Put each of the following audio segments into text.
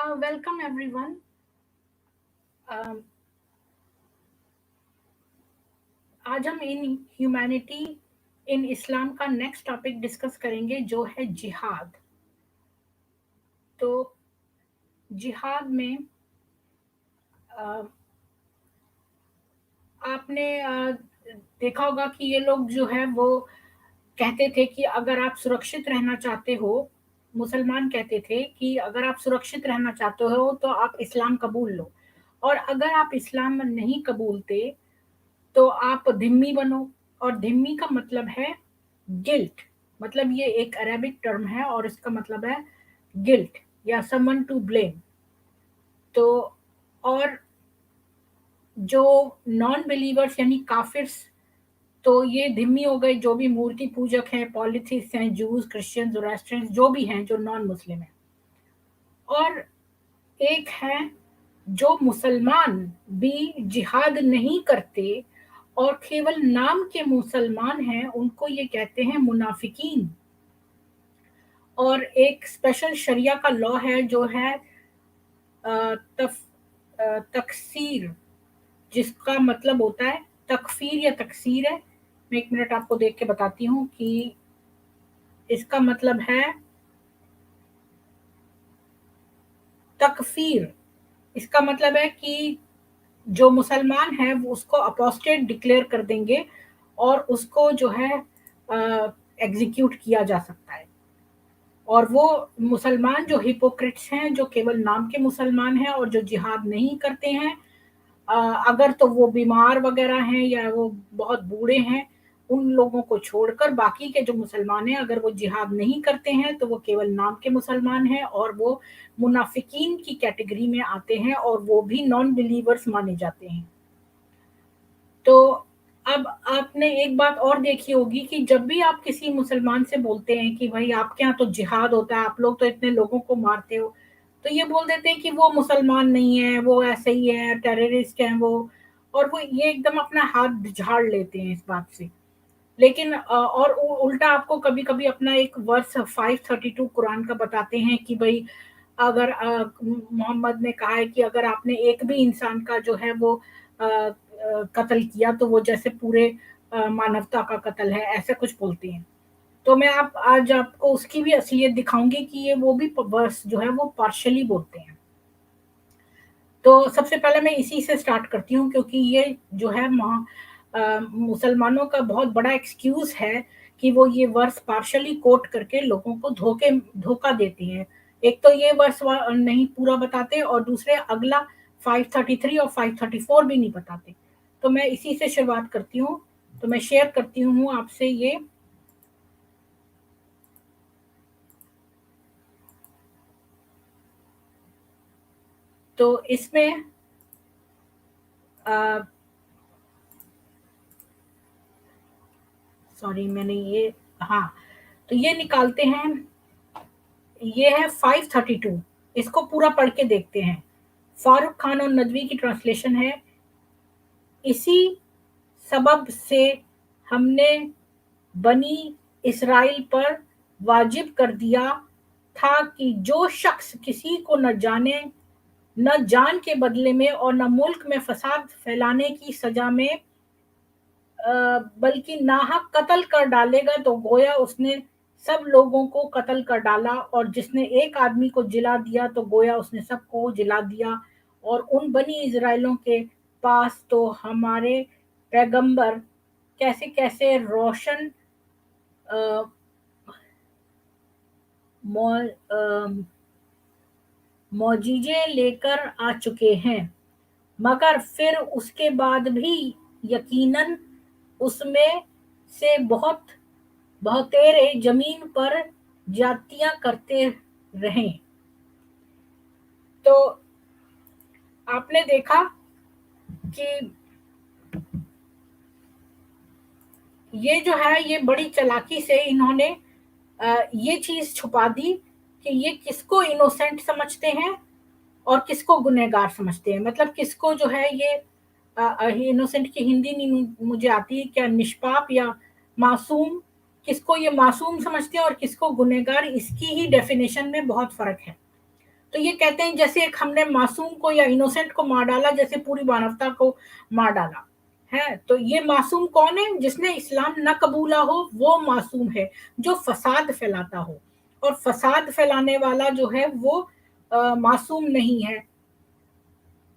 Welcome everyone. Um, आज हम in humanity in इस्लाम का नेक्स्ट टॉपिक डिस्कस करेंगे जो है जिहाद। तो जिहाद में अ, आपने देखा होगा कि ये लोग जो है वो कहते थे कि अगर आप सुरक्षित रहना चाहते हो, मुसलमान कहते थे कि अगर आप सुरक्षित रहना चाहते हो तो आप इस्लाम कबूल लो, और अगर आप इस्लाम नहीं कबूलते तो आप धिम्मी बनो। और धिम्मी का मतलब है गिल्ट। मतलब ये एक अरेबिक टर्म है और इसका मतलब है गिल्ट या समवन टू ब्लेम। तो और जो नॉन बिलीवर्स यानी काफिर्स, तो ये धिम्मी हो गए, जो भी मूर्ति पूजक हैं, पॉलिथिस्ट हैं, जूस, क्रिश्चियन, जोरास्ट्रियन, जो भी हैं, जो नॉन मुस्लिम हैं। और एक है जो मुसलमान भी जिहाद नहीं करते और केवल नाम के मुसलमान हैं, उनको ये कहते हैं मुनाफिकीन। और एक स्पेशल शरिया का लॉ है जो है तकसीर, जिसका मतलब होता है तकफीर या तकसीर है। मैं एक मिनट आपको देख के बताती हूँ कि इसका मतलब है तकफीर। इसका मतलब है कि जो मुसलमान है वो उसको अपोस्टेट डिक्लेयर कर देंगे और उसको जो है एग्जीक्यूट किया जा सकता है। और वो मुसलमान जो हिपोक्रिट्स हैं, जो केवल नाम के मुसलमान हैं और जो जिहाद नहीं करते हैं, अ, अगर तो वो बीमार वगैरह हैं या वो बहुत बूढ़े हैं, उन लोगों को छोड़कर बाकी के जो मुसलमान हैं, अगर वो जिहाद नहीं करते हैं तो वो केवल नाम के मुसलमान हैं और वो मुनाफिकीन की कैटेगरी में आते हैं और वो भी नॉन बिलीवर्स माने जाते हैं। तो अब आपने एक बात और देखी होगी कि जब भी आप किसी मुसलमान से बोलते हैं कि भाई आपके यहाँ तो जिहाद होता है, आप लोग तो इतने लोगों को मारते हो, तो ये बोल देते हैं कि वो मुसलमान नहीं है, वो ऐसे ही है, टेररिस्ट हैं वो। और वो ये एकदम अपना हाथ झाड़ लेते हैं इस बात से। लेकिन और उल्टा आपको कभी कभी अपना एक वर्स 532 कुरान का बताते हैं कि भाई अगर मोहम्मद ने कहा है कि अगर आपने एक भी इंसान का जो है वो कत्ल किया तो वो जैसे पूरे मानवता का कत्ल है, ऐसा कुछ बोलते हैं। तो मैं आप आज आपको उसकी भी असलियत दिखाऊंगी कि ये वो भी वर्स जो है वो पार्शली बोलते हैं। तो सबसे पहले मैं इसी से स्टार्ट करती हूँ क्योंकि ये जो है मुसलमानों का बहुत बड़ा एक्सक्यूज है कि वो ये वर्स पार्शली कोट करके लोगों को धोखा देती हैं। एक तो ये वर्स नहीं पूरा बताते और दूसरे अगला 533 और 534 भी नहीं बताते। तो मैं इसी से शुरुआत करती हूँ। तो मैं शेयर करती हूँ आपसे ये। तो इसमें सॉरी मैंने ये, हाँ, तो ये निकालते हैं। ये है 532। इसको पूरा पढ़ के देखते हैं। फारूक खान और नदवी की ट्रांसलेशन है। इसी सबब से हमने बनी इसराइल पर वाजिब कर दिया था कि जो शख्स किसी को न जाने, न जान के बदले में और न मुल्क में फसाद फैलाने की सजा में बल्कि नाहक कत्ल कर डालेगा तो गोया उसने सब लोगों को कत्ल कर डाला, और जिसने एक आदमी को जिला दिया तो गोया उसने सबको जिला दिया। और उन बनी इजराइलों के पास तो हमारे पैगंबर कैसे कैसे रोशन अ, मौ- अ, मौजीजे लेकर आ चुके हैं, मगर फिर उसके बाद भी यकीनन उसमें से बहुत बहुतेरे जमीन पर जातियां करते रहे। तो आपने देखा कि ये जो है ये बड़ी चालाकी से इन्होंने ये चीज छुपा दी कि ये किसको इनोसेंट समझते हैं और किसको गुनहगार समझते हैं। मतलब किसको जो है ये इनोसेंट की हिंदी नहीं मुझे आती है, क्या निष्पाप या मासूम, किसको ये मासूम समझते हैं और किसको गुनहगार, इसकी ही डेफिनेशन में बहुत फर्क है। तो ये कहते हैं जैसे एक हमने मासूम को या इनोसेंट को मार डाला, जैसे पूरी मानवता को मार डाला है। तो ये मासूम कौन है? जिसने इस्लाम न कबूला हो वो मासूम है, जो फसाद फैलाता हो। और फसाद फैलाने वाला जो है वो मासूम नहीं है।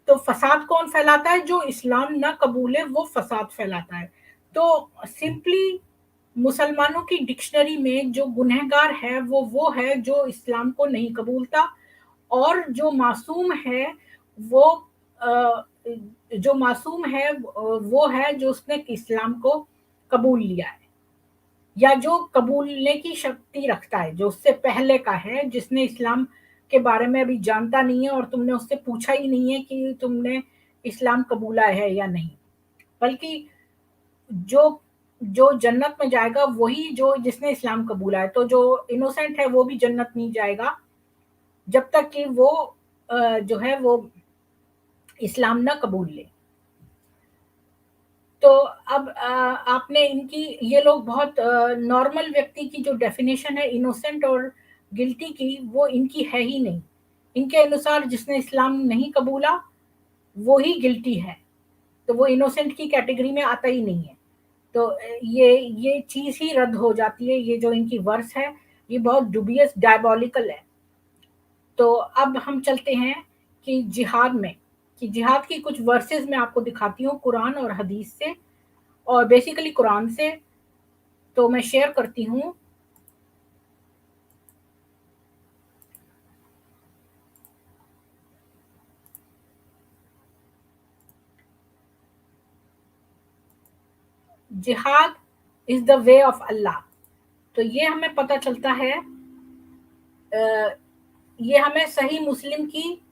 तो फसाद कौन फैलाता है? जो इस्लाम ना कबूले वो फसाद फैलाता है। तो सिंपली मुसलमानों की डिक्शनरी में जो गुनहगार है वो है जो इस्लाम को नहीं कबूलता, और जो मासूम है वो जो मासूम है वो है जो उसने इस्लाम को कबूल लिया है, या जो कबूलने की शक्ति रखता है, जो उससे पहले का है, जिसने इस्लाम के बारे में अभी जानता नहीं है और तुमने उससे पूछा ही नहीं है कि तुमने इस्लाम कबूला है या नहीं। बल्कि जो जो जन्नत में जाएगा वही जो जिसने इस्लाम कबूला है। तो जो इनोसेंट है वो भी जन्नत नहीं जाएगा जब तक कि वो जो है वो इस्लाम ना कबूल ले। तो अब आपने इनकी, ये लोग बहुत नॉर्मल व्यक्ति की जो डेफिनेशन है इनोसेंट और गिल्टी की, वो इनकी है ही नहीं। इनके अनुसार जिसने इस्लाम नहीं कबूला वो ही गिल्टी है, तो वो इनोसेंट की कैटेगरी में आता ही नहीं है। तो ये चीज ही रद्द हो जाती है। ये जो इनकी वर्स है ये बहुत डुबियस डायबॉलिकल है। तो अब हम चलते हैं कि जिहाद में, कि जिहाद की कुछ वर्सेस मैं आपको दिखाती हूँ कुरान और हदीस से, और बेसिकली कुरान से। तो मैं शेयर करती हूँ। जिहाद इज द वे ऑफ अल्लाह। तो ये हमें पता चलता है, ये हमें सही मुस्लिम की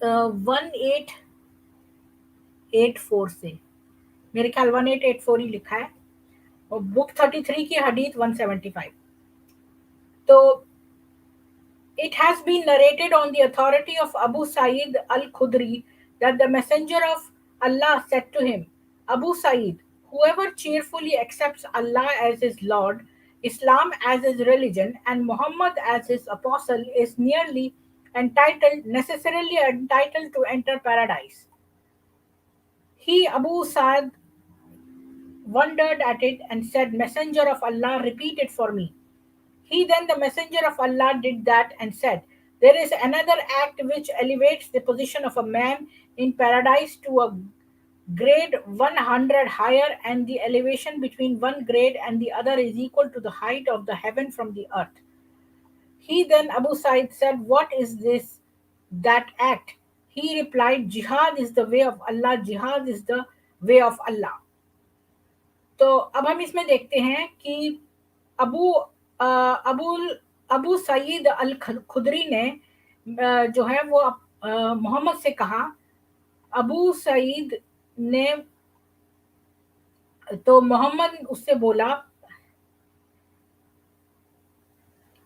1884 से, मेरे ख्याल 1884 ही लिखा है, और बुक 33 की हदीस 175। तो it has been narrated on the authority of Abu Sa'id al-Khudri that the messenger of Allah said to him, Abu Sa'id, whoever cheerfully accepts Allah as his Lord, Islam as his religion, and Muhammad as his apostle is necessarily entitled to enter paradise. He, Abu Sa'id, wondered at it and said, Messenger of Allah, repeat it for me. He then, the messenger of Allah, did that and said, There is another act which elevates the position of a man in paradise to a grade 100 higher, and the elevation between one grade and the other is equal to the height of the heaven from the earth. He then, Abu Sa'id, said, What is this, that act? He replied, Jihad is the way of Allah, jihad is the way of Allah. तो अब हम इसमें देखते हैं कि अबू अबुल अबू सईद अल खुदरी ने जो है वो मोहम्मद से कहा। अबू सईद ने, तो मोहम्मद उससे बोला,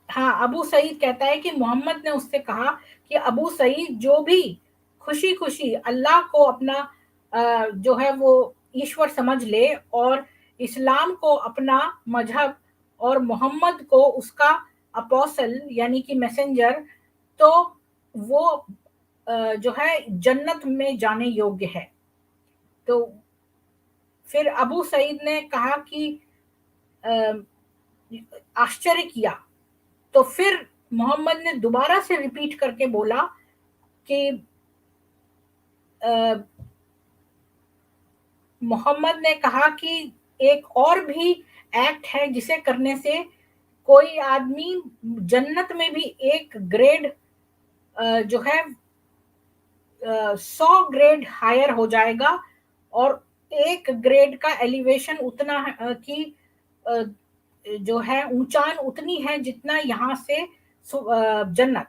हाँ, अबू सईद कहता है कि मोहम्मद ने उससे कहा कि अबू सईद जो भी खुशी खुशी अल्लाह को अपना जो है वो ईश्वर समझ ले और इस्लाम को अपना मजहब और मोहम्मद को उसका अपोसल यानी कि मैसेंजर, तो वो जो है जन्नत में जाने योग्य है। तो फिर अबू सईद ने कहा कि आश्चर्य किया। तो फिर मोहम्मद ने दोबारा से रिपीट करके बोला कि मोहम्मद ने कहा कि एक और भी एक्ट है जिसे करने से कोई आदमी जन्नत में भी एक ग्रेड जो है 100 ग्रेड हायर हो जाएगा, और एक ग्रेड का एलिवेशन उतना की जो है ऊंचान उतनी है जितना यहाँ से जन्नत।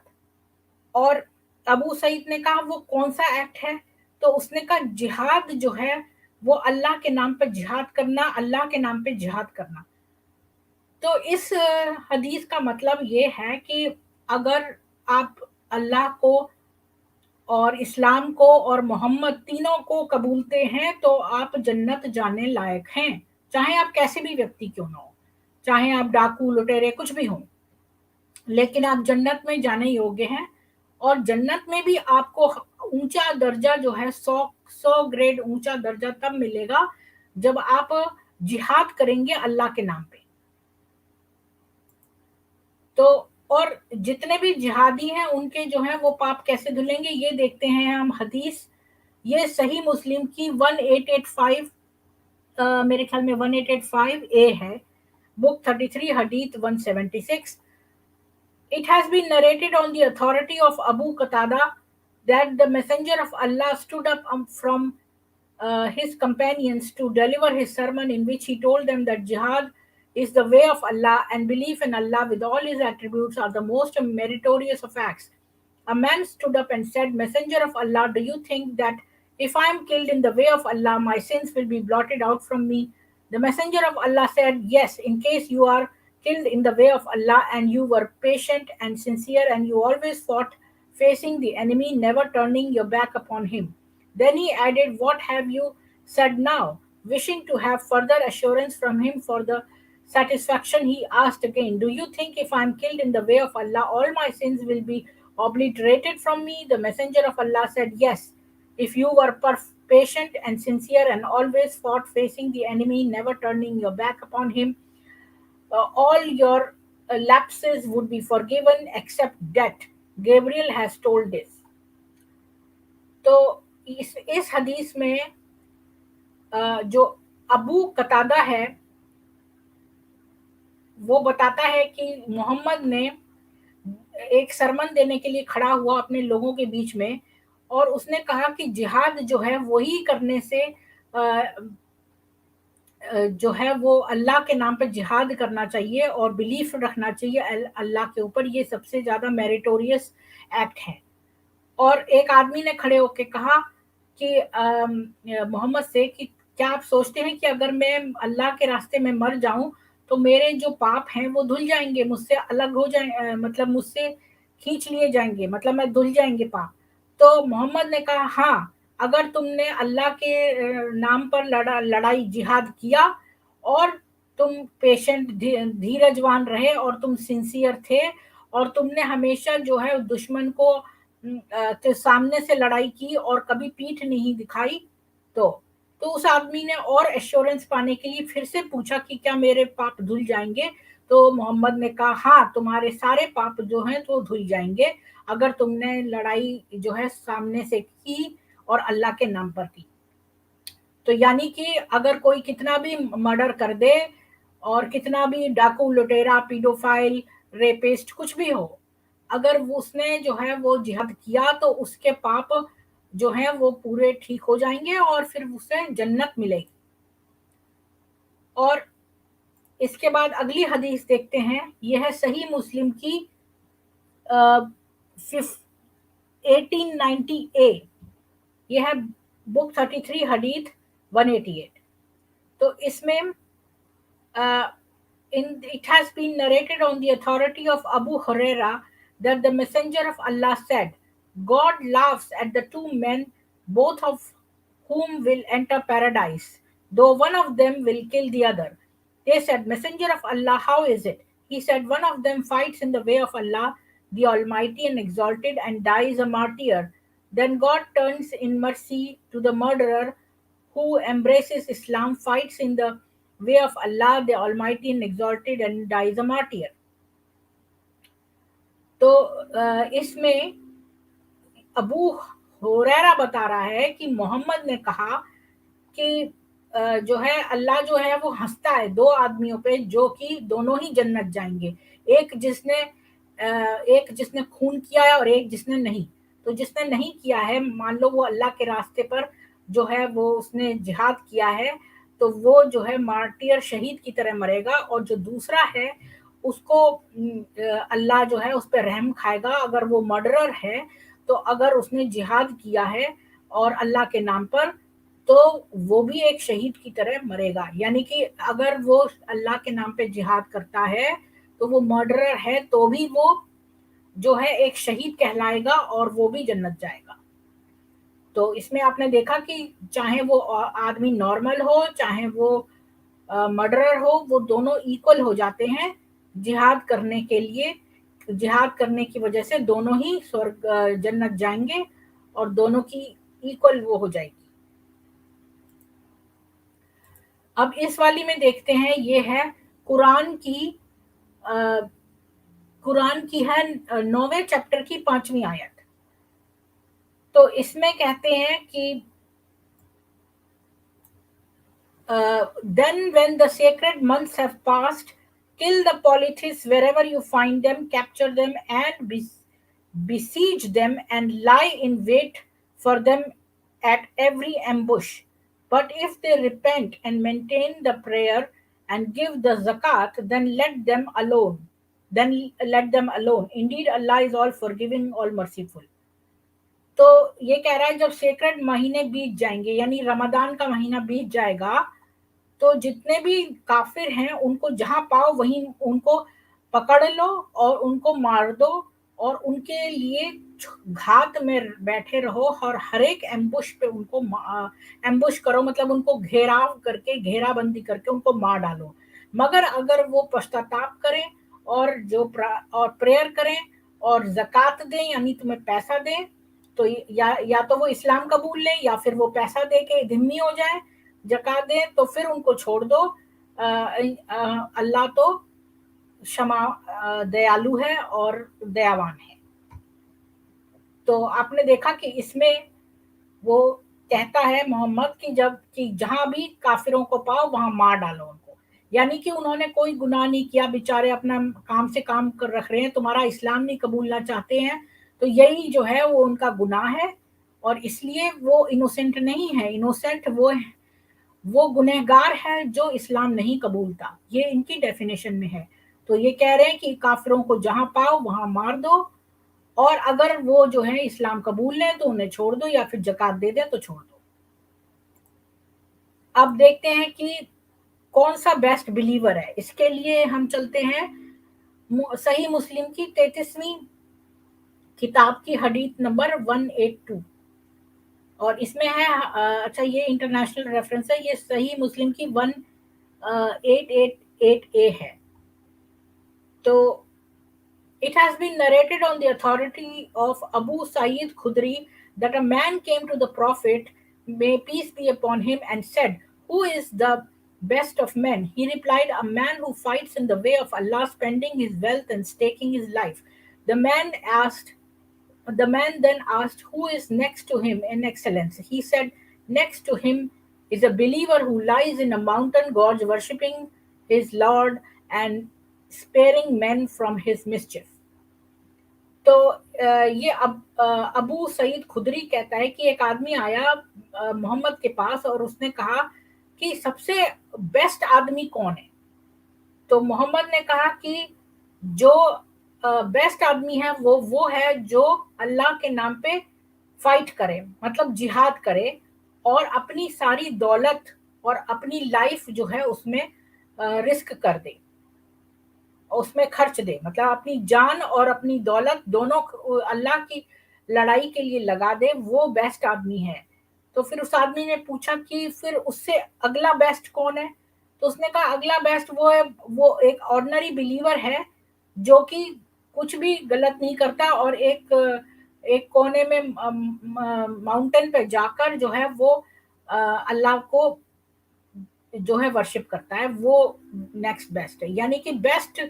और अबू सईद ने कहा वो कौन सा एक्ट है? तो उसने कहा जिहाद जो है वो अल्लाह के नाम पर जिहाद करना, अल्लाह के नाम पे जिहाद करना। तो इस हदीस का मतलब ये है कि अगर आप अल्लाह को और इस्लाम को और मोहम्मद तीनों को कबूलते हैं तो आप जन्नत जाने लायक हैं, चाहे आप कैसे भी व्यक्ति क्यों ना हो, चाहे आप डाकू लुटेरे कुछ भी हों। लेकिन आप जन्नत में जाने योग्य हैं, और जन्नत में भी आपको ऊंचा दर्जा जो है 100 ग्रेड ऊंचा दर्जा तब मिलेगा जब आप जिहाद करेंगे अल्लाह के नाम पे। तो और जितने भी जिहादी हैं उनके जो है वो पाप कैसे धुलेंगे, ये देखते हैं हम हदीस। ये सही मुस्लिम की 1885, मेरे ख्याल में 1885 ए है, book 33 हदीथ 176। It has been narrated on the authority of Abu Qatada that the Messenger of Allah stood up from his companions to deliver his sermon, in which he told them that jihad is the way of Allah and belief in Allah with all his attributes are the most meritorious of acts. A man stood up and said, Messenger of Allah, do you think that if I am killed in the way of Allah, my sins will be blotted out from me? The Messenger of Allah said, Yes, in case you are killed in the way of Allah and you were patient and sincere and you always fought facing the enemy, never turning your back upon him. Then he added, What have you said now? Wishing to have further assurance from him for the satisfaction, he asked again, Do you think if I am killed in the way of Allah, all my sins will be obliterated from me? The Messenger of Allah said, Yes. If you were patient and sincere and always fought facing the enemy, never turning your back upon him, all your lapses would be forgiven except death. Gabriel has told this. तो इस हदीस में जो Abu Qatada है वो बताता है कि मोहम्मद ने एक सरमन देने के लिए खड़ा हुआ अपने लोगों के बीच में, और उसने कहा कि जिहाद जो है वही करने से जो है वो अल्लाह के नाम पे जिहाद करना चाहिए और बिलीफ रखना चाहिए अल्लाह के ऊपर, ये सबसे ज़्यादा मेरिटोरियस एक्ट है। और एक आदमी ने खड़े होके कहा कि मोहम्मद से कि क्या आप सोचते हैं कि अगर मैं अल्लाह के रास्ते में मर जाऊं तो मेरे जो पाप हैं वो धुल जाएंगे, मुझसे अलग हो जाए, मतलब मुझसे खींच लिए जाएंगे, मतलब मैं धुल जाएंगे पाप। तो मोहम्मद ने कहा हाँ, अगर तुमने अल्लाह के नाम पर लड़ाई जिहाद किया और तुम पेशेंट धीरजवान रहे और तुम सिंसियर थे और तुमने हमेशा जो है दुश्मन को के सामने से लड़ाई की और कभी पीठ नहीं दिखाई, तो उस आदमी ने और एश्योरेंस पाने के लिए फिर से पूछा कि क्या मेरे पाप धुल जाएंगे? तो मोहम्मद ने कहा हाँ, तुम्हारे सारे पाप जो हैं तो धुल जाएंगे अगर तुमने लड़ाई जो है सामने से की और अल्लाह के नाम पर की। तो यानी कि अगर कोई कितना भी मर्डर कर दे और कितना भी डाकू लुटेरा पीडोफाइल रेपिस्ट कुछ भी हो, अगर वो उसने जो है वो जिहाद किया तो उसके पाप जो है वो पूरे ठीक हो जाएंगे और फिर उसे जन्नत मिलेगी। और इसके बाद अगली हदीस देखते हैं, यह है सही मुस्लिम की 1890 ए, यह है बुक 33 हदीथ 188। तो इसमें it has been narrated on the authority of Abu Huraira that the Messenger of Allah said, God laughs at the two men, both of whom will enter paradise, though one of them will kill the other. They said, Messenger of Allah, how is it? He said, one of them fights in the way of Allah, the Almighty and Exalted, and dies a martyr. Then God turns in mercy to the murderer who embraces Islam, fights in the way of Allah, the Almighty and Exalted, and dies a martyr. तो इसमें अबू हुरैरा बता रहा है कि मोहम्मद ने कहा कि जो है अल्लाह जो है वो हंसता है दो आदमियों पे जो कि दोनों ही जन्नत जाएंगे, एक जिसने खून किया है और एक जिसने नहीं। तो जिसने नहीं किया है, मान लो वो अल्लाह के रास्ते पर जो है वो उसने जिहाद किया है, तो वो जो है मार्टियर शहीद की तरह मरेगा, और जो दूसरा है उसको अल्लाह जो है उस पर रहम खाएगा अगर वो मर्डरर है। तो अगर उसने जिहाद किया है और अल्लाह के नाम पर, तो वो भी एक शहीद की तरह मरेगा। यानी कि अगर वो अल्लाह के नाम पे जिहाद करता है तो वो मर्डरर है तो भी वो जो है एक शहीद कहलाएगा और वो भी जन्नत जाएगा। तो इसमें आपने देखा कि चाहे वो आदमी नॉर्मल हो चाहे वो मर्डरर हो, वो दोनों इक्वल हो जाते हैं जिहाद करने के लिए जिहाद करने की वजह से दोनों ही स्वर्ग जन्नत जाएंगे और दोनों की इक्वल वो हो जाएगी। अब इस वाली में देखते हैं, ये है कुरान की अ, कुरान की है 9वें चैप्टर की 5वीं आयत। तो इसमें कहते हैं कि then when the sacred months have passed, kill the polytheists wherever you find them, capture them and besiege them and lie in wait for them at every ambush. But if they repent and maintain the prayer and give the zakat, then let them alone. Then let them alone. Indeed, Allah is all forgiving, all merciful. तो ये कह रहा है जब sacred महीने बीत जाएंगे, यानी रमजान का महीना बीत जाएगा, तो जितने भी काफिर हैं उनको जहां पाओ वहीं उनको पकड़ लो और उनको मार दो, और उनके लिए घात में बैठे रहो और हर एक एम्बुश पे उनको एम्बुश करो, मतलब उनको घेराव करके, घेराबंदी करके उनको मार डालो। मगर अगर वो पश्चाताप करें और और प्रेयर करें और जक़ात दें, यानी तुम्हें पैसा दें, तो या तो वो इस्लाम कबूल लें या फिर वो पैसा दे के धिम्मी हो जाए, जक़ात दें, तो फिर उनको छोड़ दो। अल्लाह तो क्षमा दयालु है और दयावान है। तो आपने देखा कि इसमें वो कहता है मोहम्मद की जब कि जहां भी काफिरों को पाओ वहां मार डालो उनको, यानी कि उन्होंने कोई गुनाह नहीं किया, बेचारे अपना काम से काम कर रख रहे हैं, तुम्हारा इस्लाम नहीं कबूलना चाहते हैं, तो यही जो है वो उनका गुनाह है, और इसलिए वो इनोसेंट नहीं है। इनोसेंट वो गुनहगार है जो इस्लाम नहीं कबूलता, ये इनकी डेफिनेशन में है। तो ये कह रहे हैं कि काफिरों को जहां पाओ वहां मार दो, और अगर वो जो है इस्लाम कबूल लें तो उन्हें छोड़ दो, या फिर जक़ात दे दें तो छोड़ दो। अब देखते हैं कि कौन सा बेस्ट बिलीवर है। इसके लिए हम चलते हैं सही मुस्लिम की 33वीं किताब की हदीस नंबर 182, और इसमें है अच्छा ये इंटरनेशनल रेफरेंस है, ये सही मुस्लिम की 1888 है। तो it has been narrated on the authority of Abu Sa'id Khudri that a man came to the Prophet, may peace be upon him, and said, "Who is the best of men?" He replied, "A man who fights in the way of Allah, spending his wealth and staking his life." The man asked, the man then asked, "Who is next to him in excellence?" He said, "Next to him is a believer who lies in a mountain gorge, worshipping his Lord and sparing men from his mischief." तो ये अबू सईद खुदरी कहता है कि एक आदमी आया मोहम्मद के पास और उसने कहा कि सबसे बेस्ट आदमी कौन है। तो मोहम्मद ने कहा कि जो बेस्ट आदमी है वो है जो अल्लाह के नाम पे फाइट करे, मतलब जिहाद करे, और अपनी सारी दौलत और अपनी लाइफ जो है उसमें रिस्क कर दे, उसमें खर्च दे, मतलब अपनी जान और अपनी दौलत दोनों अल्लाह की लड़ाई के लिए लगा दे, वो बेस्ट आदमी है। तो फिर उस आदमी ने पूछा कि फिर उससे अगला बेस्ट कौन है। तो उसने कहा अगला बेस्ट वो है, वो एक ऑर्डिनरी बिलीवर है जो कि कुछ भी गलत नहीं करता, और एक एक कोने में माउंटेन पे जाकर जो है वो अल्लाह को जो है वर्शिप करता है, वो नेक्स्ट बेस्ट है। यानी कि बेस्ट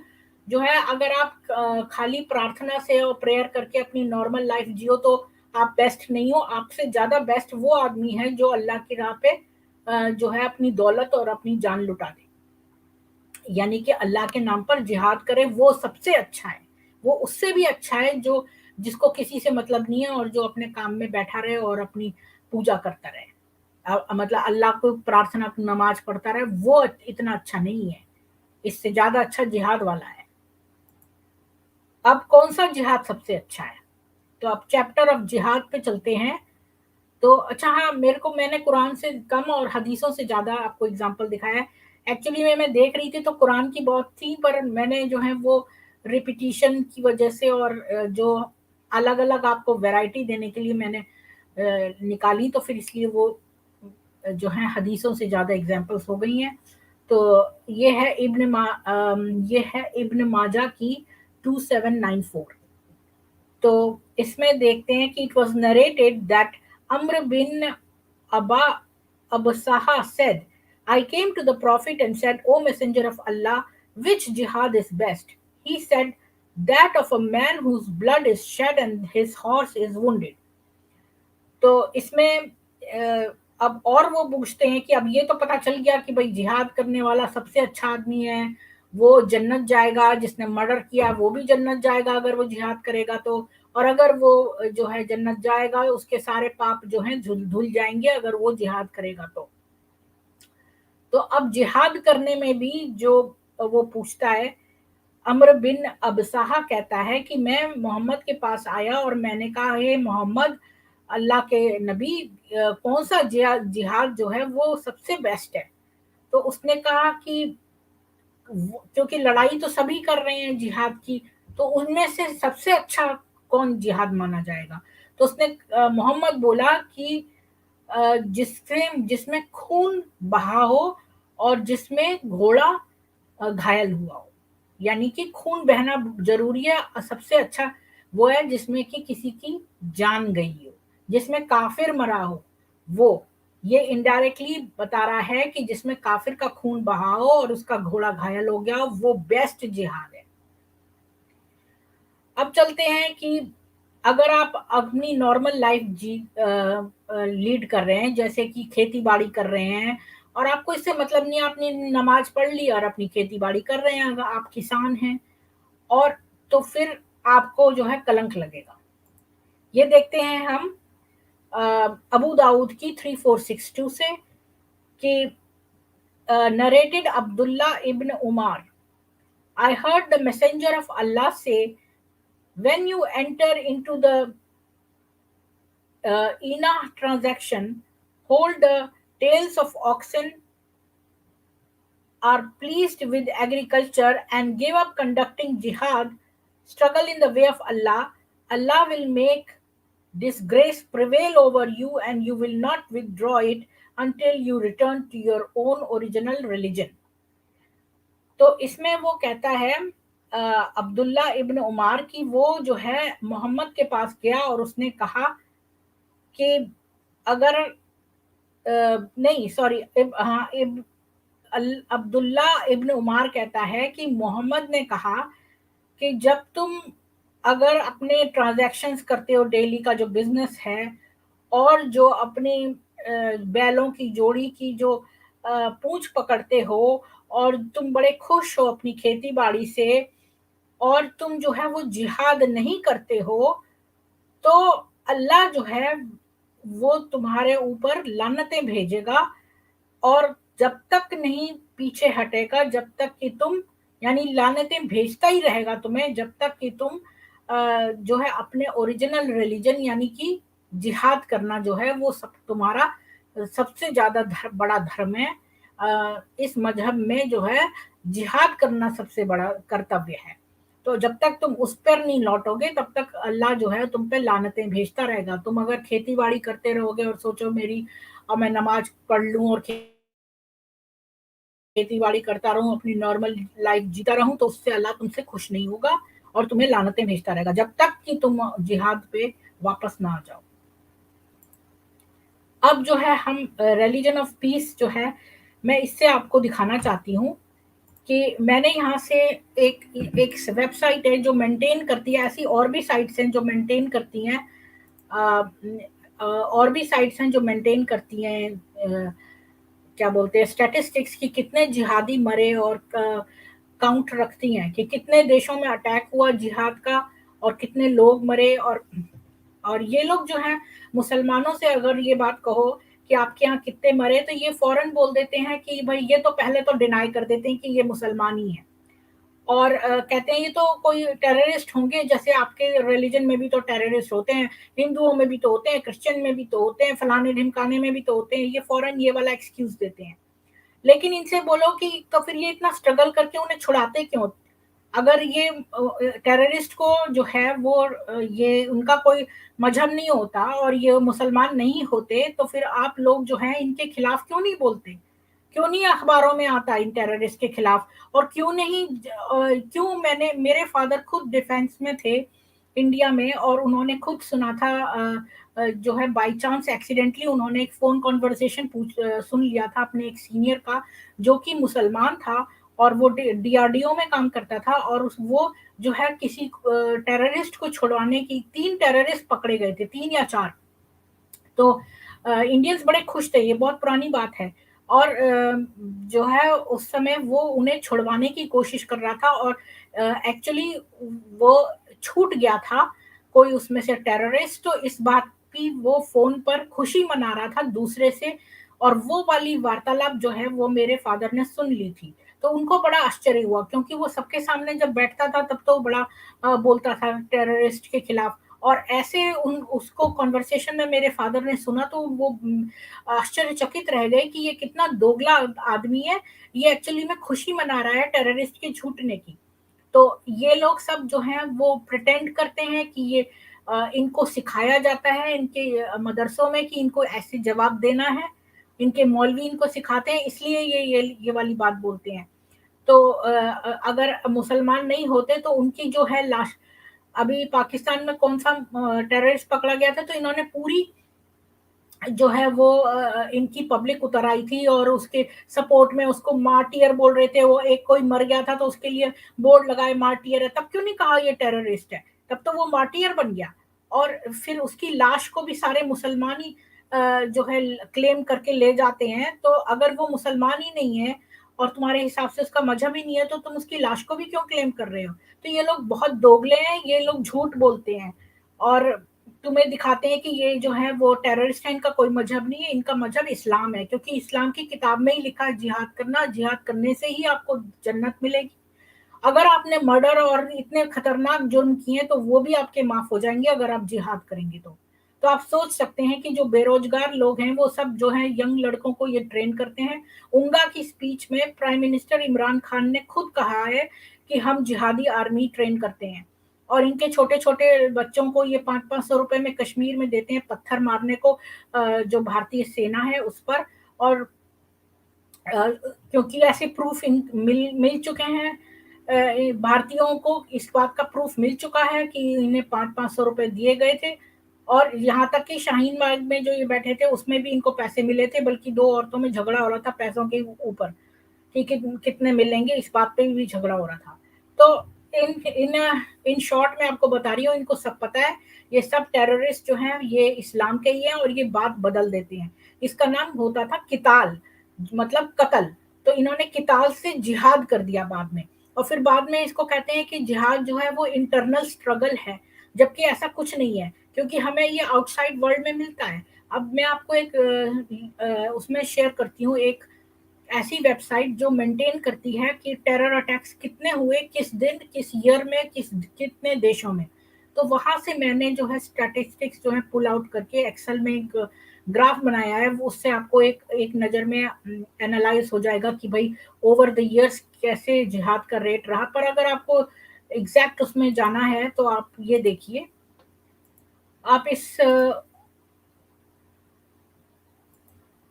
जो है, अगर आप खाली प्रार्थना से और प्रेयर करके अपनी नॉर्मल लाइफ जियो तो आप बेस्ट नहीं हो। आपसे ज्यादा बेस्ट वो आदमी है जो अल्लाह की राह पे जो है अपनी दौलत और अपनी जान लुटा दे, यानी कि अल्लाह के नाम पर जिहाद करे, वो सबसे अच्छा है। वो उससे भी अच्छा है जो जिसको किसी से मतलब नहीं है और जो अपने काम में बैठा रहे और अपनी पूजा करता रहे, मतलब अल्लाह को प्रार्थना नमाज पढ़ता रहे, वो इतना अच्छा नहीं है। इससे ज्यादा अच्छा जिहाद वाला है। अब कौन सा जिहाद सबसे अच्छा है, तो अब चैप्टर ऑफ जिहाद पे चलते हैं। तो अच्छा हाँ, मैंने कुरान से कम और हदीसों से ज्यादा आपको एग्जांपल दिखाया है। एक्चुअली मैं देख रही थी तो कुरान की बहुत थी, पर मैंने जो है वो रिपीटिशन की वजह से और जो अलग अलग आपको वैरायटी देने के लिए मैंने निकाली, तो फिर इसलिए वो जो है हदीसों से ज्यादा एग्जांपल्स हो गई हैं। तो ये है इब्न माजा की 2794। तो इसमें देखते हैं कि इट वाज नरेटेड दैट अम्र बिन अबा अबसाहा said, I came to the prophet and said, O messenger of Allah, which jihad is best? He said, that of a man whose blood is shed and his horse is wounded. तो इसमें अब और वो पूछते हैं कि अब ये तो पता चल गया कि भाई जिहाद करने वाला सबसे अच्छा आदमी है, वो जन्नत जाएगा, जिसने मर्डर किया वो भी जन्नत जाएगा अगर वो जिहाद करेगा तो, और अगर वो जो है जन्नत जाएगा उसके सारे पाप जो हैं धुल जाएंगे अगर वो जिहाद करेगा तो अब जिहाद करने में भी जो वो पूछता है, अम्र बिन अबसाहा कहता है कि मैं मोहम्मद के पास आया और मैंने कहा, हे मोहम्मद, अल्लाह के नबी, कौन सा जिहाद जो है वो सबसे बेस्ट है? तो उसने कहा कि क्योंकि लड़ाई तो सभी कर रहे हैं जिहाद की, तो उनमें से सबसे अच्छा कौन जिहाद माना जाएगा? तो उसने मोहम्मद बोला कि जिसमें खून बहा हो और जिसमें घोड़ा घायल हुआ हो, यानी कि खून बहना जरूरी है, सबसे अच्छा वो है जिसमें कि किसी की जान गई हो, जिसमें काफिर मरा हो, वो ये इनडायरेक्टली बता रहा है कि जिसमें काफिर का खून बहा हो और उसका घोड़ा घायल हो गया हो, वो बेस्ट जिहाद है। अब चलते हैं कि अगर आप अपनी नॉर्मल लाइफ लीड कर रहे हैं, जैसे कि खेती बाड़ी कर रहे हैं और आपको इससे मतलब नहीं, आपने नमाज पढ़ ली और अपनी खेती बाड़ी कर रहे हैं, अगर आप किसान हैं, और तो फिर आपको जो है कलंक लगेगा। ये देखते हैं हम अबू दाऊद की 3462 से कि narrated Abdullah ibn Umar, I heard the messenger of Allah से, when you enter into the ENA transaction, hold the tails of oxen, are pleased with agriculture and give up conducting jihad, struggle in the way of Allah, Allah will make disgrace prevail over you and you will not withdraw it until you return to your own original religion. तो इसमें वो कहता है Abdullah ibn Umar की, वो जो है मोहम्मद के पास गया और उसने कहा कि अगर नहीं सॉरी हाँ अब्दुल्ला इब्न उमर कहता है कि मोहम्मद ने कहा कि जब तुम अगर अपने ट्रांजैक्शंस करते हो, डेली का जो बिजनेस है, और जो अपनी बैलों की जोड़ी की जो पूंछ पकड़ते हो और तुम बड़े खुश हो अपनी खेती बाड़ी से, और तुम जो है वो जिहाद नहीं करते हो, तो अल्लाह जो है वो तुम्हारे ऊपर लानतें भेजेगा और जब तक नहीं पीछे हटेगा, जब तक कि तुम, यानी लानतें भेजता ही रहेगा तुम्हें जब तक कि तुम जो है अपने ओरिजिनल रिलीजन यानी कि जिहाद करना जो है वो सब तुम्हारा सबसे ज्यादा बड़ा धर्म है। इस मजहब में जो है जिहाद करना सबसे बड़ा कर्तव्य है। तो जब तक तुम उस पर नहीं लौटोगे तब तक अल्लाह जो है तुम पे लानतें भेजता रहेगा। तुम अगर खेती बाड़ी करते रहोगे और सोचो मेरी और मैं नमाज पढ़ लूं और खेती बाड़ी करता रहूं, अपनी नॉर्मल लाइफ जीता रहूं, तो उससे अल्लाह तुमसे खुश नहीं होगा और तुम्हें लानतें भेजता रहेगा जब तक कि तुम जिहाद पे वापस ना आ जाओ। अब जो है हम रिलीजन ऑफ पीस जो है, मैं इससे आपको दिखाना चाहती हूँ कि मैंने यहाँ से एक एक वेबसाइट है जो मेंटेन करती है, ऐसी और भी साइट्स हैं जो मेंटेन करती हैं, और भी साइट्स हैं जो मेंटेन करती हैं क्या बोलते हैं स्टैटिस्टिक्स की कितने जिहादी मरे, और काउंट रखती हैं कि कितने देशों में अटैक हुआ जिहाद का और कितने लोग मरे। और ये लोग जो हैं मुसलमानों से अगर ये बात कहो कि आपके यहाँ कितने मरे, तो ये फौरन बोल देते हैं कि भाई, ये तो पहले तो डिनाई कर देते हैं कि ये मुसलमान ही है, और कहते हैं ये तो कोई टेररिस्ट होंगे, जैसे आपके रिलीजन में भी तो टेररिस्ट होते हैं, हिंदुओं में भी तो होते हैं, क्रिश्चियन में भी तो होते हैं, फलाने ढिमकाने में भी तो होते हैं। ये फौरन ये वाला एक्सक्यूज देते हैं। लेकिन इनसे बोलो कि तो फिर ये इतना स्ट्रगल करके उन्हें छुड़ाते क्यों? अगर ये टेररिस्ट को जो है वो ये उनका कोई मजहब नहीं होता और ये मुसलमान नहीं होते, तो फिर आप लोग जो हैं इनके खिलाफ क्यों नहीं बोलते? क्यों नहीं अखबारों में आता इन टेररिस्ट के खिलाफ, और क्यों नहीं क्यों मेरे फादर खुद डिफेंस में थे इंडिया में, और उन्होंने खुद सुना था जो है बाय चांस एक्सीडेंटली उन्होंने एक फोन कॉन्वर्सेशन सुन लिया था अपने एक सीनियर का, जो कि मुसलमान था और वो डीआरडीओ में काम करता था, और वो जो है किसी टेररिस्ट को छुड़वाने की, 3 टेररिस्ट पकड़े गए थे, 3 या 4। तो इंडियंस बड़े खुश थे, ये बहुत पुरानी बात है। और जो है उस समय वो उन्हें छुड़वाने की कोशिश कर रहा था, और एक्चुअली वो छूट गया था कोई उसमें से टेररिस्ट, तो इस बात की वो फोन पर खुशी मना रहा था दूसरे से, और वो वाली वार्तालाप जो है वो मेरे फादर ने सुन ली थी। तो उनको बड़ा आश्चर्य हुआ, क्योंकि वो सबके सामने जब बैठता था तब तो बड़ा बोलता था टेररिस्ट के खिलाफ, और ऐसे उन उसको कॉन्वर्सेशन में मेरे फादर ने सुना, तो वो आश्चर्यचकित रह गए कि ये कितना दोगला आदमी है, ये एक्चुअली में खुशी मना रहा है टेररिस्ट के छूटने की। तो ये लोग सब जो हैं वो प्रिटेंड करते हैं कि ये इनको सिखाया जाता है इनके मदरसों में कि इनको ऐसे जवाब देना है, इनके मौलवी इनको सिखाते हैं, इसलिए ये वाली बात बोलते हैं। तो अगर मुसलमान नहीं होते तो उनकी जो है लाश, अभी पाकिस्तान में कौन सा टेररिस्ट पकड़ा गया था, तो इन्होंने पूरी जो है वो इनकी पब्लिक उतर आई थी, और उसके सपोर्ट में उसको मार्टियर बोल रहे थे। वो एक कोई मर गया था तो उसके लिए बोर्ड लगाए मार्टियर है, तब क्यों नहीं कहा ये टेररिस्ट है, तब तो वो मार्टियर बन गया। और फिर उसकी लाश को भी सारे मुसलमान ही जो है क्लेम करके ले जाते हैं। तो अगर वो मुसलमान ही नहीं है और तुम्हारे हिसाब से उसका मजहब ही नहीं है, तो तुम उसकी लाश को भी क्यों क्लेम कर रहे हो? तो ये लोग बहुत दोगले हैं, ये लोग झूठ बोलते हैं, और तुम्हें दिखाते हैं कि ये जो है वो टेररिस्ट है, इनका कोई मजहब नहीं है, इनका मजहब इस्लाम है, क्योंकि इस्लाम की किताब में ही लिखा है जिहाद करना, जिहाद करने से ही आपको जन्नत मिलेगी। अगर आपने मर्डर और इतने खतरनाक जुर्म किए तो वो भी आपके माफ हो जाएंगे अगर आप जिहाद करेंगे तो आप सोच सकते हैं कि जो बेरोजगार लोग हैं वो सब जो है यंग लड़कों को ये ट्रेन करते हैं। उंगा की स्पीच में प्राइम मिनिस्टर इमरान खान ने खुद कहा है कि हम जिहादी आर्मी ट्रेन करते हैं, और इनके छोटे छोटे बच्चों को ये 500-500 रुपए में कश्मीर में देते हैं पत्थर मारने को, जो भारतीय सेना है उस पर। और क्योंकि ऐसे प्रूफ मिल चुके हैं, भारतीयों को इस बात का प्रूफ मिल चुका है कि इन्हें 500-500 रुपए दिए गए थे, और यहाँ तक कि शाहीन बाग में जो ये बैठे थे उसमें भी इनको पैसे मिले थे, बल्कि 2 औरतों में झगड़ा हो रहा था पैसों के ऊपर, ठीक है कितने मिलेंगे इस बात पे भी झगड़ा हो रहा था। तो इन इन इन शॉर्ट में आपको बता रही हूँ, इनको सब पता है, ये सब टेररिस्ट जो हैं ये इस्लाम के ही हैं, और ये बात बदल देते हैं। इसका नाम होता था किताल, मतलब कत्ल, तो इन्होंने किताल से जिहाद कर दिया बाद में, और फिर बाद में इसको कहते हैं कि जिहाद जो है वो इंटरनल स्ट्रगल है, जबकि ऐसा कुछ नहीं है, क्योंकि हमें ये आउटसाइड वर्ल्ड में मिलता है। अब मैं आपको एक उसमें शेयर करती हूँ, एक ऐसी वेबसाइट जो मेंटेन करती है कि टेरर अटैक्स कितने हुए, किस दिन, किस ईयर में, कितने देशों में। तो वहां से मैंने जो है स्टैटिस्टिक्स जो है पुल आउट करके एक्सेल में एक ग्राफ बनाया है, वो उससे आपको एक एक नज़र में एनालाइज हो जाएगा कि भाई ओवर द इयर्स कैसे जिहाद का रेट रहा। पर अगर आपको एग्जैक्ट उसमें जाना है तो आप ये देखिए, आप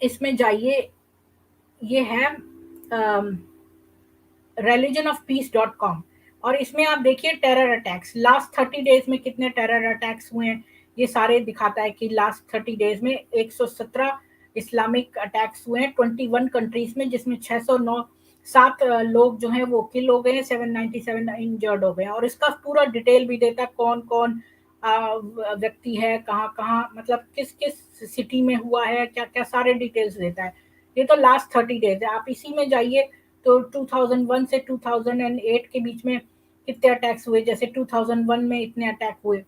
इसमें जाइए, ये है religionofpeace.com, और इसमें आप देखिए टेरर अटैक्स लास्ट 30 डेज में कितने टेरर अटैक्स हुए हैं। ये सारे दिखाता है कि लास्ट 30 डेज में 117 इस्लामिक अटैक्स हुए हैं 21 कंट्रीज में, जिसमें 609 7 लोग जो हैं वो किल हो गए, 797 इंजर्ड हो गए, और इसका पूरा डिटेल भी देता है कौन कौन व्यक्ति है, कहाँ कहाँ, मतलब किस किस सिटी में हुआ है, क्या क्या सारे डिटेल्स देता है। ये तो लास्ट 30 डेज है, आप इसी में जाइए तो 2001 से 2008 के बीच में कितने अटैक्स हुए, जैसे 2001 में इतने अटैक हुए।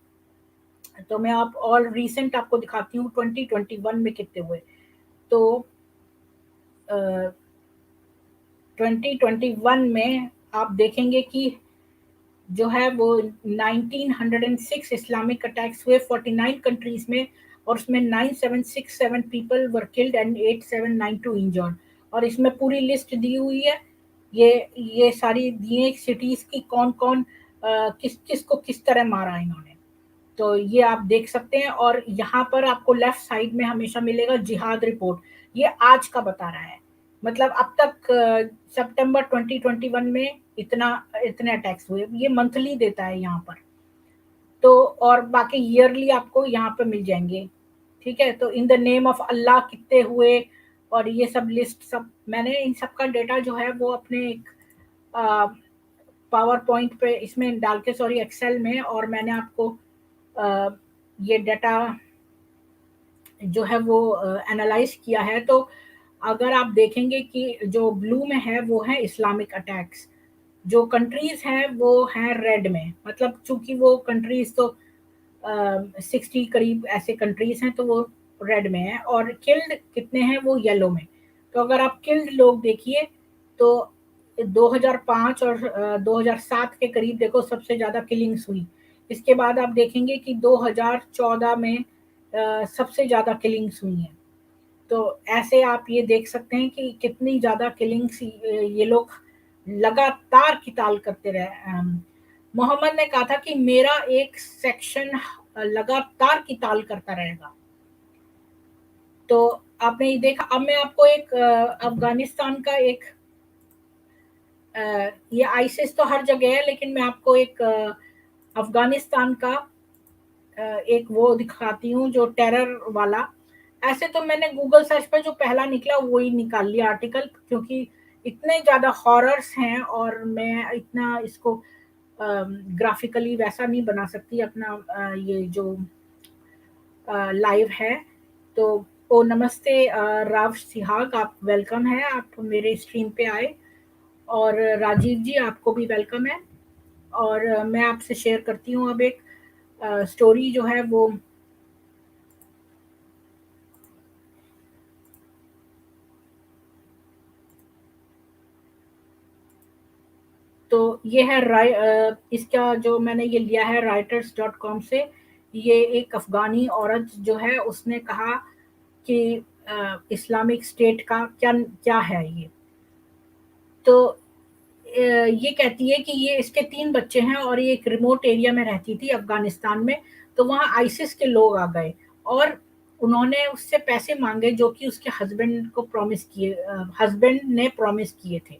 तो मैं आप और रिसेंट आपको दिखाती हूँ 2021 में कितने हुए। तो 2021 में आप देखेंगे कि जो है वो 1906 इस्लामिक अटैक्स हुए 49 कंट्रीज में, और उसमें 9767 people were killed and 8792 injured. और इसमें पूरी लिस्ट दी हुई है, ये सारी दिए सिटीज की कौन कौन किस किस को किस तरह मारा इन्होंने, तो ये आप देख सकते हैं। और यहाँ पर आपको लेफ्ट साइड में हमेशा मिलेगा जिहाद रिपोर्ट, ये आज का बता रहा है मतलब अब तक सितंबर 2021 में इतने अटैक्स हुए, ये मंथली देता है यहाँ पर। तो और बाकी ईयरली आपको यहाँ पे मिल जाएंगे। ठीक है, तो इन द नेम ऑफ अल्लाह कितने हुए, और ये सब लिस्ट सब मैंने इन सब का डेटा जो है वो अपने एक पावर पॉइंट पे इसमें डाल के, सॉरी एक्सेल में, और मैंने आपको अ, ये डाटा जो है वो एनालाइज किया है। तो अगर आप देखेंगे कि जो ब्लू में है वो है इस्लामिक अटैक्स, जो कंट्रीज हैं वो हैं रेड में, मतलब चूंकि वो कंट्रीज तो 60 करीब ऐसे कंट्रीज हैं तो वो रेड में है, और किल्ड कितने हैं वो येलो में। तो अगर आप किल्ड लोग देखिए तो 2005 और 2007 के करीब देखो सबसे ज़्यादा किलिंग्स हुई। इसके बाद आप देखेंगे कि 2014 में सबसे ज़्यादा किलिंग्स हुई हैं। तो ऐसे आप ये देख सकते हैं कि कितनी ज़्यादा किलिंग्स ये लोग लगातार किताल करते रहे। मोहम्मद ने कहा था कि मेरा एक सेक्शन लगातार किताल करता रहेगा। तो आपने ये देखा। अब मैं आपको एक अफगानिस्तान का एक ये आईसिस तो हर जगह है, लेकिन मैं आपको एक अफगानिस्तान का एक वो दिखाती हूँ जो टेरर वाला। ऐसे तो मैंने गूगल सर्च पर जो पहला निकला वो ही निकाल लिया आर्टिकल, क्योंकि इतने ज़्यादा हॉरर्स हैं और मैं इतना इसको ग्राफिकली वैसा नहीं बना सकती अपना ये जो लाइव है। तो ओ नमस्ते राव सिहाग, आप वेलकम है, आप मेरे स्ट्रीम पे आए। और राजीव जी आपको भी वेलकम है। और मैं आपसे शेयर करती हूँ अब एक स्टोरी जो है वो। तो ये है इसका जो मैंने ये लिया है writers.com से। ये एक अफगानी औरत जो है उसने कहा कि इस्लामिक स्टेट का क्या क्या है ये। तो ये कहती है कि ये इसके 3 बच्चे हैं और ये एक रिमोट एरिया में रहती थी अफ़गानिस्तान में। तो वहाँ आईसिस के लोग आ गए और उन्होंने उससे पैसे माँगे जो कि उसके हस्बैंड ने प्रॉमिस किए थे।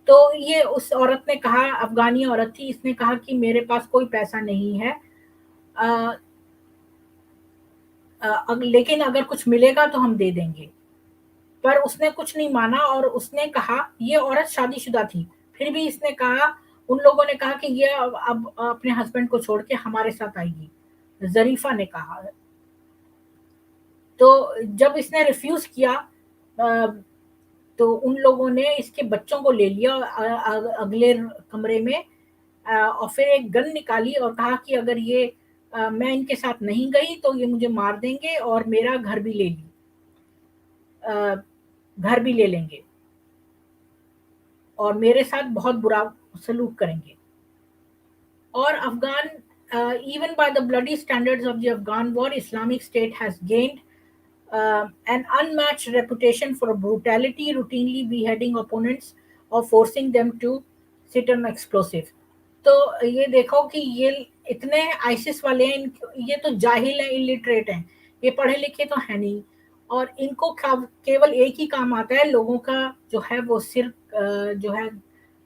तो ये उस औरत ने कहा, अफ़गानी औरत थी, इसने कहा कि मेरे पास कोई पैसा नहीं है, अ लेकिन अगर कुछ मिलेगा तो हम दे देंगे। पर उसने कुछ नहीं माना और उसने कहा, ये औरत शादीशुदा थी, फिर भी इसने कहा, उन लोगों ने कहा कि ये अब अपने हस्बैंड को छोड़ के हमारे साथ आएगी, ज़रीफ़ा ने कहा। तो जब इसने रिफ्यूज़ किया अ, तो उन लोगों ने इसके बच्चों को ले लिया अगले कमरे में, और फिर एक गन निकाली और कहा कि अगर ये मैं इनके साथ नहीं गई तो ये मुझे मार देंगे और मेरा अ, घर भी ले लेंगे और मेरे साथ बहुत बुरा सलूक करेंगे। और Afghan even by the bloody standards of the Afghan war, Islamic State has gained an unmatched reputation for brutality, routinely beheading opponents or forcing them to sit on explosive. तो ये देखो कि ये इतने आइसिस वाले हैं, ये तो जाहिल है, इलिटरेट हैं, ये पढ़े लिखे तो है नहीं। और इनको केवल एक ही काम आता है, लोगों का जो है वो सिर जो है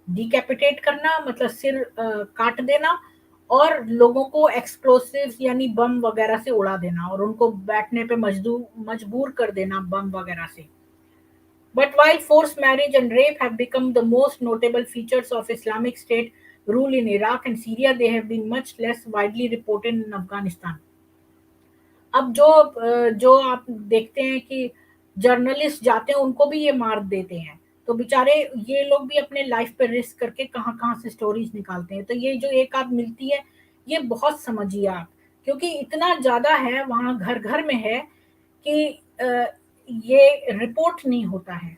डिकैपिटेट करना, मतलब सिर काट देना, और लोगों को एक्सप्लोसिव यानी बम वगैरह से उड़ा देना और उनको बैठने पे मजबूर कर देना बम वगैरह से। But while forced marriage and rape have become the most notable features of Islamic State rule in Iraq and Syria, they have been much less widely reported in Afghanistan. अब जो आप देखते हैं कि जर्नलिस्ट जाते हैं उनको भी ये मार देते हैं, तो बेचारे ये लोग भी अपने लाइफ पे रिस्क करके कहाँ-कहाँ से स्टोरीज निकालते हैं। तो ये जो एक आध मिलती है, ये बहुत समझिए आप, क्योंकि इतना ज़्यादा है वहाँ, घर-घर में है कि ये रिपोर्ट नहीं होता है।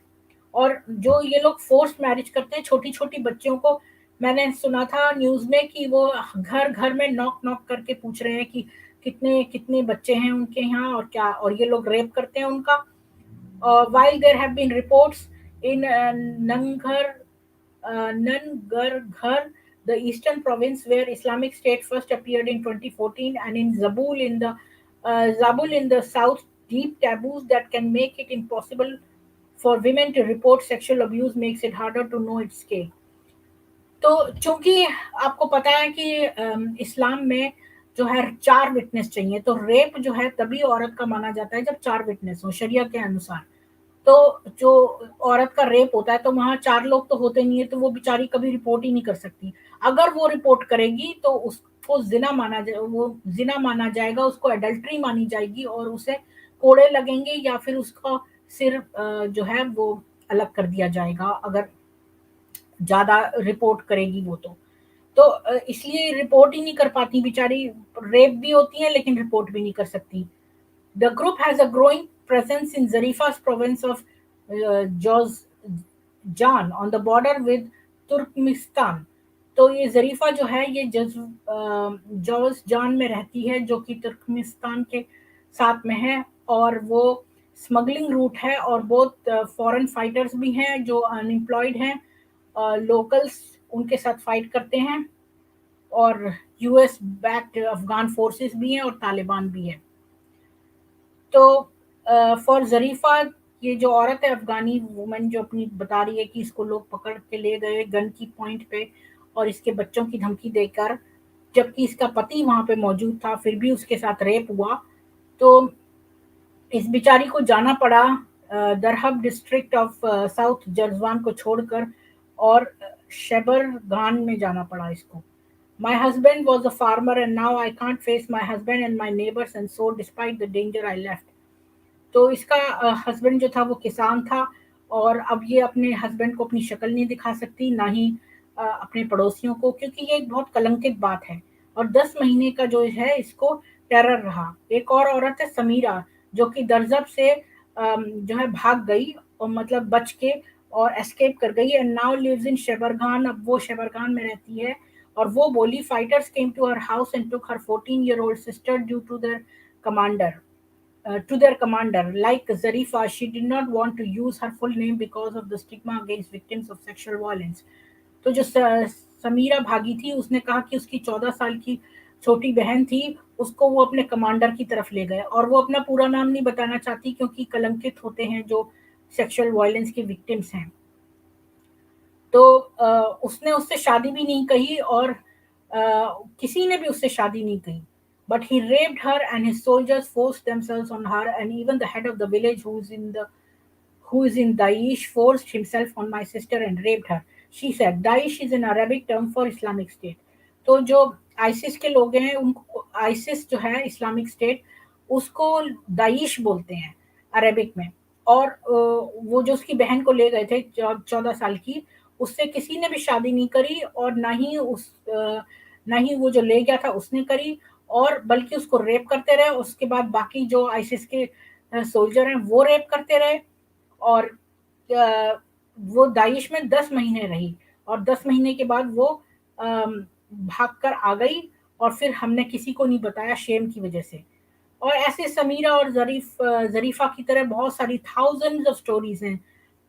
और जो ये लोग फोर्स्ड मैरिज करते हैं छोटी-छोटी बच्चियों को, मैंने सुना था न्यूज़ में कि वो घर-घर में नॉक-नॉक करके पूछ रहे हैं कि कितने बच्चे हैं उनके यहाँ और क्या, और ये लोग रेप करते हैं उनका। While there have been reports in Nangarghar, the eastern province where Islamic State first appeared in 2014, and in Zabul in the south, deep taboos that can make it impossible for women to report sexual abuse makes it harder to know its scale. तो चूंकि आपको पता है कि इस्लाम में जो है 4 witness चाहिए, तो रेप जो है तभी औरत का माना जाता है जब 4 विटनेस हो शरिया के अनुसार। तो जो औरत का रेप होता है तो वहाँ 4 लोग तो होते नहीं है, तो वो बेचारी कभी रिपोर्ट ही नहीं कर सकती। अगर वो रिपोर्ट करेगी तो उसको ज़िना माना जाएगा, उसको एडल्ट्री मानी जाएगी और उसे कोड़े लगेंगे या फिर उसका सिर जो है वो अलग कर दिया जाएगा, अगर ज़्यादा रिपोर्ट करेगी वो तो। तो इसलिए रिपोर्ट ही नहीं कर पाती बेचारी, रेप भी होती है लेकिन रिपोर्ट भी नहीं कर सकती। The group has a growing presence in Zarifa's province of Jawzjan on the border with Turkmenistan. तो ये ज़रीफ़ा जो है ये जौज़जान में रहती है जो कि तुर्कमेनिस्तान के साथ में है, और वो स्मगलिंग रूट है और बहुत फॉरेन फाइटर्स भी हैं जो अनएम्प्लॉयड हैं, लोकल्स उनके साथ फाइट करते हैं, और यूएस बैक्ड अफगान फोर्सेस भी हैं और तालिबान भी है। तो फॉर ज़रीफ़ा, ये जो औरत है अफ़गानी वुमन जो अपनी बता रही है कि इसको लोग पकड़ के ले गए गन की पॉइंट पे और इसके बच्चों की धमकी देकर, जबकि इसका पति वहाँ पे मौजूद था, फिर भी उसके साथ रेप हुआ। तो इस बेचारी को जाना पड़ा दरहब डिस्ट्रिक्ट ऑफ साउथ जर्जवान को छोड़कर, और शेबरगान में जाना पड़ा इसको। My husband was a farmer and now I can't face my husband and my neighbors, and so despite the danger I left. तो इसका हस्बैंड जो था वो किसान था, और अब ये अपने हस्बैंड को अपनी शक्ल नहीं दिखा सकती, ना ही अपने पड़ोसियों को, क्योंकि ये एक बहुत कलंकित बात है। और 10 महीने का जो है इसको टेरर रहा। एक और औरत है समीरा, जो कि दरजब से जो है भाग गई, और मतलब बच के और एस्केप कर गई, and now lives in Sheberghan. अब वो शेबरगान में रहती है, और वो बोली fighters came to her house and took her 14-year-old sister due to their commander. To their commander. Like Zarifa, she did not want to use her full name because of the stigma against victims of sexual violence. तो जो समीरा भागी थी उसने कहा कि उसकी 14 साल की छोटी बहन थी, उसको वो अपने कमांडर की तरफ ले गए, और वो अपना पूरा नाम नहीं बताना चाहती क्योंकि कलंकित होते हैं जो सेक्सुअल वायलेंस के विक्टिम्स हैं। तो उसने उससे शादी भी नहीं कही, और किसी ने भी उससे शादी नहीं कही। But he raped her and his soldiers forced themselves on her, and even the head of the village who is in Daesh forced himself on my sister and raped her. She said Daesh is an Arabic term for Islamic State. तो जो ISIS के लोग हैं उनको ISIS जो है Islamic state, उसको Daesh बोलते हैं अरेबिक में। और वो जो उसकी बहन को ले गए थे 14 साल की, उससे किसी ने भी शादी नहीं करी, और ना ही वो जो ले गया था उसने करी, और बल्कि उसको रेप करते रहे। उसके बाद बाकी जो आइसिस के सोल्जर हैं वो रेप करते रहे, और वो दाइश में 10 महीने रही, और 10 महीने के बाद वो भाग कर आ गई, और फिर हमने किसी को नहीं बताया शेम की वजह से। और ऐसे समीरा और ज़रीफ़ा की तरह बहुत सारी थाउजेंड्स ऑफ स्टोरीज हैं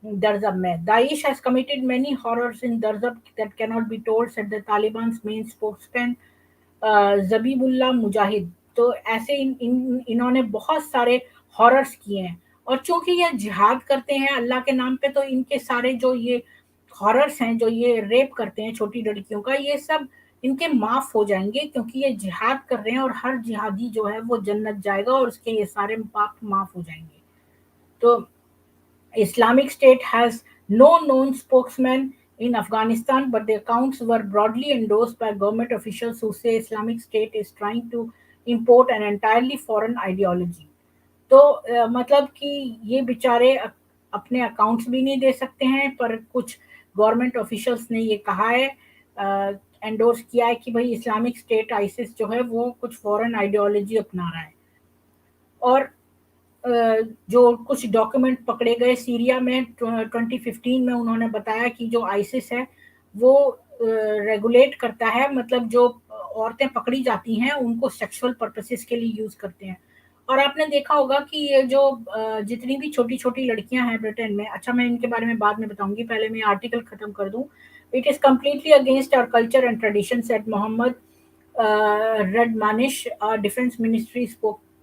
दरजब में। Daesh has committed many horrors in Darzab that can not be told, said the Taliban's main spokesman Zabihullah Mujahid. तो ऐसे इन्होंने बहुत सारे हॉरर्स किए हैं, और चूंकि ये जिहाद करते हैं अल्लाह के नाम पे, तो इनके सारे जो ये हॉरर्स हैं, जो ये रेप करते हैं छोटी लड़कियों का, ये सब इनके माफ हो जाएंगे, क्योंकि ये जिहाद कर रहे हैं, और हर जिहादी जो है वो जन्नत जाएगा और उसके ये सारे पाप माफ हो जाएंगे। तो Islamic State has no known spokesman in Afghanistan, but the accounts were broadly endorsed by government officials who say Islamic State is trying to import an entirely foreign ideology. तो मतलब कि ये बेचारे अपने अकाउंट्स भी नहीं दे सकते हैं, पर कुछ गवर्नमेंट ऑफिशियल्स ने ये कहा है, एंडोर्स किया है कि भाई इस्लामिक स्टेट आइसिस जो है वो कुछ फॉरेन आइडियोलॉजी अपना रहा है। और जो कुछ डॉक्यूमेंट पकड़े गए सीरिया में 2015 में, उन्होंने बताया कि जो आइसिस है वो रेगुलेट करता है, मतलब जो औरतें पकड़ी जाती हैं उनको सेक्सुअल पर्पसेस के लिए यूज करते हैं। और आपने देखा होगा कि ये जो जितनी भी छोटी छोटी लड़कियां हैं ब्रिटेन में, अच्छा मैं इनके बारे में बाद में बताऊंगी, पहले मैं आर्टिकल खत्म कर दूं। It is completely against our culture and tradition, said Mohammad Radmanesh, defence ministry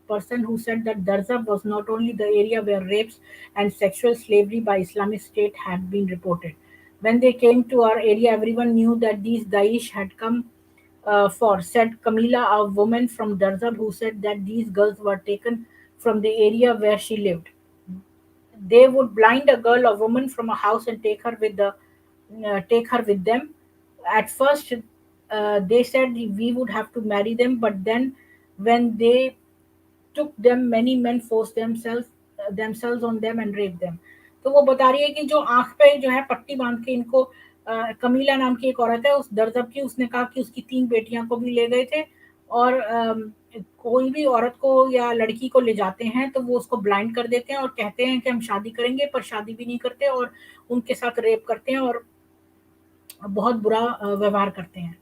person who said that Darzab was not only the area where rapes and sexual slavery by Islamic State had been reported. When they came to our area, everyone knew that these Daesh had come for, said Camila, a woman from Darzab, who said that these girls were taken from the area where she lived. They would blind a girl or woman from a house and take her with them. At first, they said we would have to marry them, but then when they took them, many men forced themselves on them and raped them. तो वो बता रही है कि जो आंख पे जो है पट्टी बांध के इनको कमीला नाम की एक औरत है उस दरजब की, उसने कहा कि उसकी 3 बेटियां को भी ले गए थे, और कोई भी औरत को या लड़की को ले जाते हैं तो वो उसको ब्लाइंड कर देते हैं और कहते हैं कि हम शादी करेंगे, पर शादी भी नहीं करते और उनके साथ रेप करते हैं और बहुत बुरा व्यवहार करते हैं।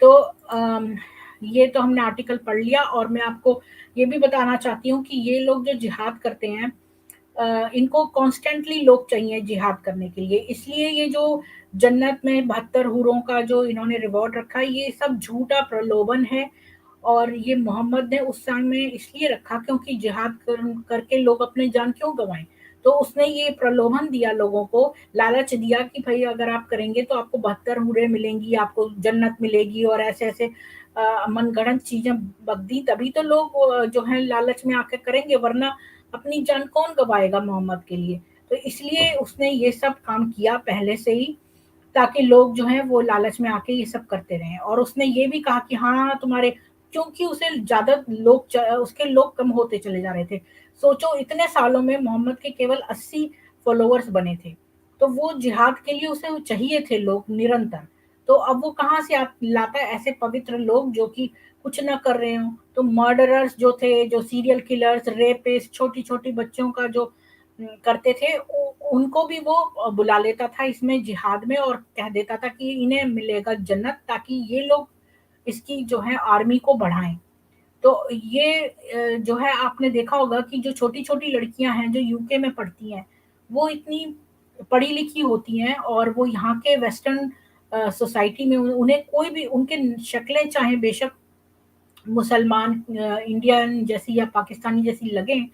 तो ये तो हमने आर्टिकल पढ़ लिया, और मैं आपको ये भी बताना चाहती हूँ कि ये लोग जो जिहाद करते हैं, इनको कॉन्स्टेंटली लोग चाहिए जिहाद करने के लिए, इसलिए ये जो जन्नत में 72 हूरों का जो इन्होंने रिवॉर्ड रखा है, ये सब झूठा प्रलोभन है। और ये मोहम्मद ने उस समय इसलिए रखा क्योंकि जिहाद करके लोग अपने जान क्यों गंवाएं। तो उसने ये प्रलोभन दिया, लोगों को लालच दिया कि भाई अगर आप करेंगे तो आपको 72 हूरें मिलेंगी, आपको जन्नत मिलेगी, और ऐसे ऐसे मनगढ़ंत चीजें बक दी, तभी तो लोग जो है लालच में आके करेंगे, वरना अपनी जान कौन गवाएगा मोहम्मद के लिए। तो इसलिए उसने ये सब काम किया पहले से ही, ताकि लोग जो हैं वो लालच में आके ये सब करते रहें। और उसने ये भी कहा कि हाँ तुम्हारे, क्योंकि उसे ज़्यादा लोग उसके लोग कम होते चले जा रहे थे। सोचो इतने सालों में मोहम्मद के केवल 80 फॉलोवर्स बने थे, तो वो जिहाद के लिए उसे चाहिए थे लोग निरंतर। तो अब वो कहाँ से लाता है ऐसे पवित्र लोग जो कि कुछ ना कर रहे हों। तो मर्डरर्स जो थे, जो सीरियल किलर्स, रेपिस्ट, छोटी-छोटी बच्चों का जो करते थे, उनको भी वो बुला लेता था इसमें जिहाद में, और कह देता था कि इन्हें मिलेगा जन्नत, ताकि ये लोग इसकी जो है आर्मी को बढ़ाएं। तो ये जो है आपने देखा होगा कि जो छोटी-छोटी लड़कियां हैं जो यूके में पढ़ती हैं, वो इतनी पढ़ी लिखी होती हैं, और वो यहाँ के वेस्टर्न सोसाइटी में उन्हें कोई भी उनके शक्लें चाहे बेशक मुसलमान इंडियन जैसी या पाकिस्तानी जैसी लगें,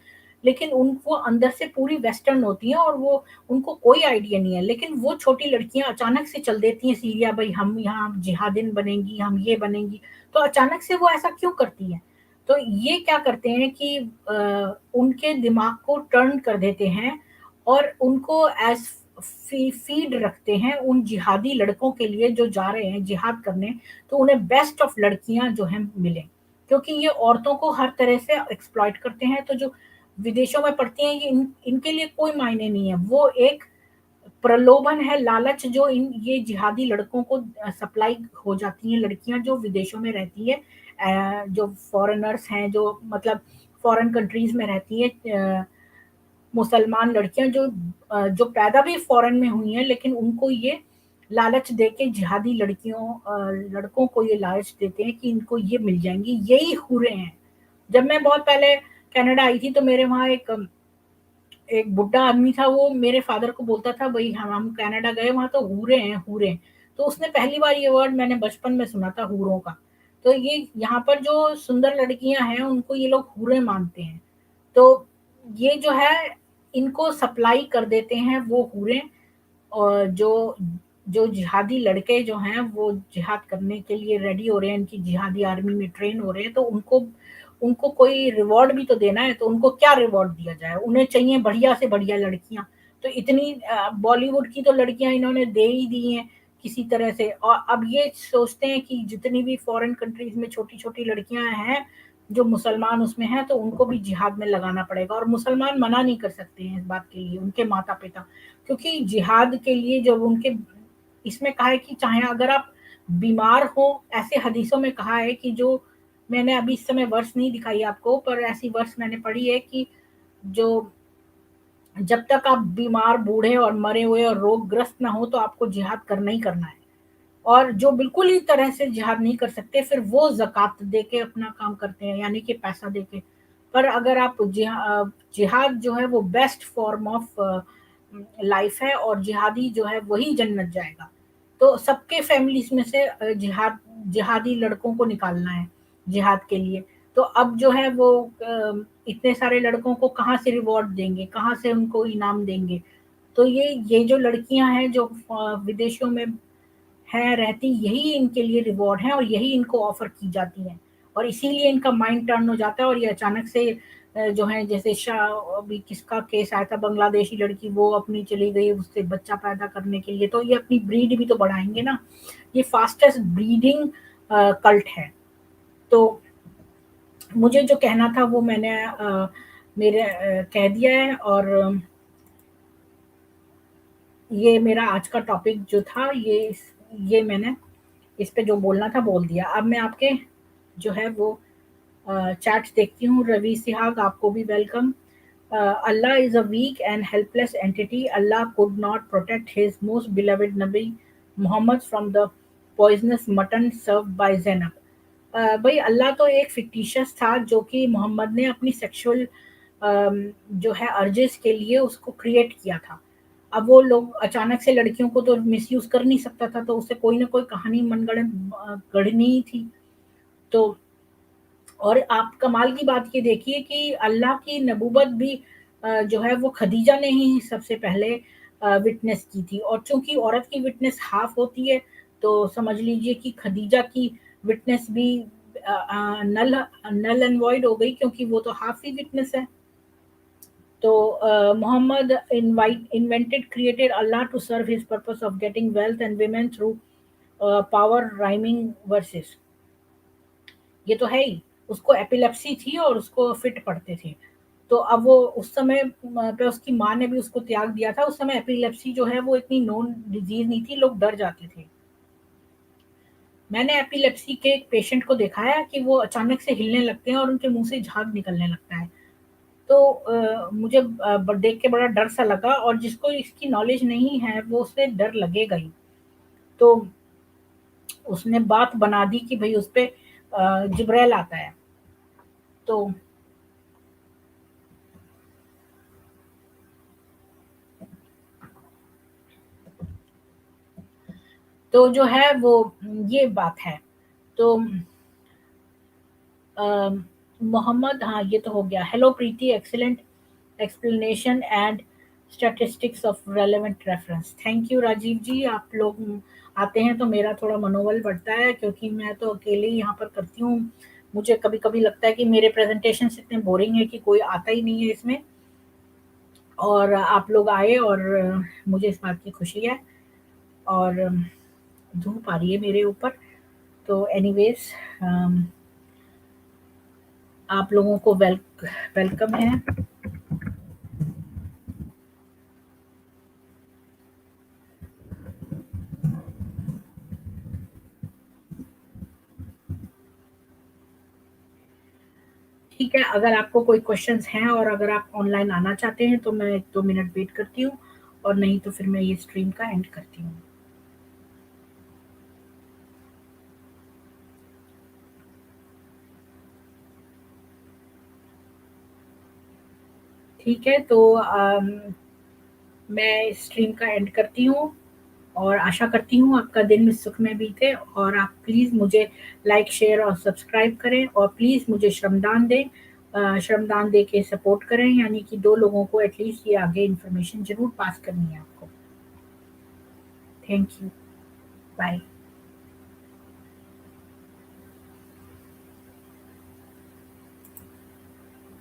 लेकिन उनको अंदर से पूरी वेस्टर्न होती हैं, और वो उनको कोई आइडिया नहीं है। लेकिन वो छोटी लड़कियां अचानक से चल देती हैं सीरिया, भाई हम यहाँ जिहादिन बनेंगी, हम ये बनेंगी। तो अचानक से वो ऐसा क्यों करती हैं? तो ये क्या करते हैं कि उनके दिमाग को टर्न कर देते हैं, और उनको एज फीड रखते हैं उन जिहादी लड़कों के लिए जो जा रहे हैं जिहाद करने, तो उन्हें बेस्ट ऑफ लड़कियां जो हैं मिलें, क्योंकि ये औरतों को हर तरह से एक्सप्लॉइट करते हैं। तो जो विदेशों में पढ़ती हैं, ये इनके लिए कोई मायने नहीं है, वो एक प्रलोभन है, लालच, जो ये जिहादी लड़कों को सप्लाई हो जाती हैं, लड़कियां जो विदेशों में रहती है, जो फॉरेनर्स हैं, जो मतलब फॉरेन कंट्रीज में रहती है, मुसलमान लड़कियां जो पैदा भी फॉरेन में हुई हैं, लेकिन उनको ये लालच देके जिहादी लड़कों को ये लालच देते हैं कि इनको ये मिल जाएंगी, यही हूरें हैं। जब मैं बहुत पहले कनाडा आई थी, तो मेरे वहाँ एक बुड्ढा आदमी था, वो मेरे फादर को बोलता था, भाई हम कनाडा गए, वहाँ तो हूरे हैं हूरे। तो उसने पहली बार ये वर्ड मैंने बचपन में सुना था, हूरों का। तो ये यहाँ पर जो सुंदर लड़कियां हैं उनको ये लोग हूरे मानते हैं। तो ये जो है इनको सप्लाई कर देते हैं वो हूरे, और जो जो जिहादी लड़के जो हैं वो जिहाद करने के लिए रेडी हो रहे हैं, इनकी जिहादी आर्मी में ट्रेन हो रहे हैं, तो उनको उनको कोई रिवॉर्ड भी तो देना है। तो उनको क्या रिवॉर्ड दिया जाए? उन्हें चाहिए बढ़िया से बढ़िया लड़कियां। तो इतनी बॉलीवुड की तो लड़कियां इन्होंने दे ही दी हैं किसी तरह से, और अब ये सोचते हैं कि जितनी भी फॉरेन कंट्रीज में छोटी छोटी लड़कियां हैं जो मुसलमान उसमें हैं, तो उनको भी जिहाद में लगाना पड़ेगा। और मुसलमान मना नहीं कर सकते हैं इस बात के लिए, उनके माता पिता, क्योंकि जिहाद के लिए जब उनके इसमें कहा है कि चाहे अगर आप बीमार हो, ऐसे हदीसों में कहा है कि जो, मैंने अभी इस समय वर्ष नहीं दिखाई आपको, पर ऐसी वर्ष मैंने पढ़ी है कि जो जब तक आप बीमार, बूढ़े और मरे हुए और रोगग्रस्त ना हो, तो आपको जिहाद करना ही करना है। और जो बिल्कुल ही तरह से जिहाद नहीं कर सकते, फिर वो ज़कात देके अपना काम करते हैं, यानी कि पैसा देके। पर अगर आप जिहाद जो है वो बेस्ट फॉर्म ऑफ लाइफ है, और जिहादी जो है वही जन्नत जाएगा। तो सबके फैमिलीज में से जिहादी लड़कों को निकालना है जिहाद के लिए। तो अब जो है वो इतने सारे लड़कों को कहाँ से रिवॉर्ड देंगे, कहाँ से उनको इनाम देंगे। तो ये जो लड़कियां हैं जो विदेशों में है रहती, यही इनके लिए रिवॉर्ड है और यही इनको ऑफर की जाती है, और इसीलिए इनका माइंड टर्न हो जाता है और ये अचानक से जो है, जैसे शाह, अभी किसका केस आया था, बांग्लादेशी लड़की, वो अपनी चली गई उससे बच्चा पैदा करने के लिए, तो ये अपनी ब्रीड भी तो बढ़ाएंगे ना। ये फास्टेस्ट ब्रीडिंग कल्ट है। तो मुझे जो कहना था वो मैंने मेरे कह दिया है, और ये मेरा आज का टॉपिक जो था, ये मैंने इस पे जो बोलना था बोल दिया। अब मैं आपके जो है वो चैट्स देखती हूँ। रवि सिहाग, आपको भी welcome. Allah is a weak and helpless entity. Allah could not protect his most beloved नबी Muhammad from the poisonous mutton served by Zainab. भाई, अल्लाह तो एक फिक्टिशियस था जो कि मोहम्मद ने अपनी सेक्सुअल जो है अर्जेस के लिए उसको क्रिएट किया था। अब वो लोग अचानक से लड़कियों को तो मिसयूज कर नहीं सकता था, तो उसे कोई ना कोई कहानी मनगढ़ंत गढ़नी ही थी। तो और आप कमाल की बात ये देखिए कि अल्लाह की नबूवत भी जो है वो खदीजा ने ही सबसे पहले विटनेस की थी, और चूंकि औरत की विटनेस हाफ होती है, तो समझ लीजिए कि खदीजा की विटनेस भी नल नल एंड वॉइड हो गई, क्योंकि वो तो हाफ ही विटनेस है। तो Muhammad invented, created Allah to serve his purpose of getting wealth and women through power rhyming verses. ये तो है ही। उसको एपिलेप्सी थी और उसको फिट पड़ते थे। तो अब वो उस समय पे उसकी माँ ने भी उसको त्याग दिया था। उस समय एपिलेप्सी जो है वो इतनी नोन डिजीज नहीं थी, लोग डर जाते थे। मैंने एपिलेप्सी के एक पेशेंट को देखा है कि वो अचानक से हिलने लगते हैं और उनके मुंह से झाग निकलने लगता है। तो मुझे देख के बड़ा डर सा लगा, और जिसको इसकी नॉलेज नहीं है वो उसे डर लगेगा ही। तो उसने बात बना दी कि भाई उस पे जिब्राइल आता है। तो तो जो है वो ये बात है। तो मोहम्मद, हाँ ये तो हो गया। Hello Preeti, excellent explanation and statistics of relevant reference. Thank you Rajeev ji. आप लोग आते हैं तो मेरा थोड़ा मनोबल बढ़ता है, क्योंकि मैं तो अकेले ही यहाँ पर करती हूँ। मुझे कभी कभी लगता है कि मेरे प्रेजेंटेशन इतने बोरिंग है कि कोई आता ही नहीं है इसमें, और आप लोग आए, और मुझे इस बात की खुशी है। और धूप आ रही है मेरे ऊपर। तो एनीवेज, आप लोगों को वेलकम है। ठीक है, अगर आपको कोई क्वेश्चंस हैं और अगर आप ऑनलाइन आना चाहते हैं तो मैं 1-2 मिनट वेट करती हूँ, और नहीं तो फिर मैं ये स्ट्रीम का एंड करती हूँ। ठीक है, तो मैं स्ट्रीम का एंड करती हूँ, और आशा करती हूँ आपका दिन सुख में बीते, और आप प्लीज़ मुझे लाइक, शेयर और सब्सक्राइब करें, और प्लीज़ मुझे श्रमदान दें। श्रमदान दे के सपोर्ट करें, यानी कि 2 लोगों को एटलीस्ट ये आगे इन्फॉर्मेशन ज़रूर पास करनी है आपको। Thank you. बाय।